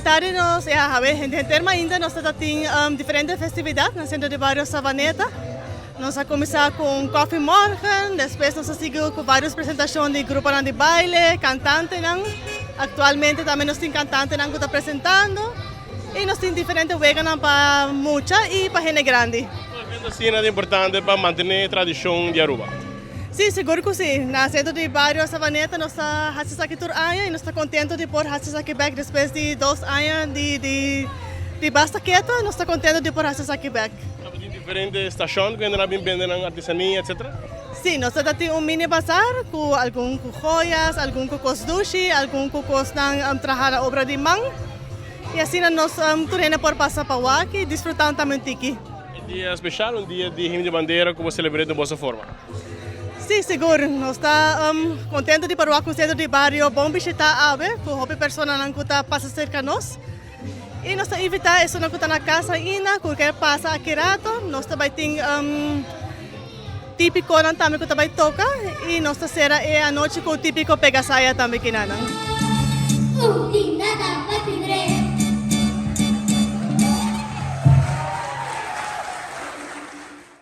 Tarde nos, em termos ainda, nós temos diferentes festividades no centro de bairro Savaneta. Nós vamos começar com Coffee Morgen, depois nós seguimos com várias apresentações de grupos de baile, cantantes. Atualmente também nós temos cantantes que estão apresentando. E nós temos diferentes vegas para mucha e para gente grande. Questa cena è importante per mantenere la tradizione di Aruba. Sim, seguro que sim. Na centro de bairro Savaneta, nós estamos aqui por anos e nós estamos contentes de por estar aqui back depois de 2 anos de basta quieto. Nós estamos contentes de por estar aqui back. Tem diferentes estações que ainda vendem artesania, etc. Sim, nós temos mini bazar com alguns joias, alguns com dushi, alguns com trabalhar obra de mão. E assim nós turemos por passar para aqui e desfrutar também tiki. Um dia especial, dia de himno de bandeira que você celebra de boa forma. Sim, seguro. Nós estamos contentes de parar com o centro de bairro bom visitar com a pessoa que está passando cerca de nós. E nós estamos evitando isso que está na casa ainda, porque passa aqui rato. Nós também temos típico também que também toca. E nossa será é a noite com o típico pega-saia também que nada.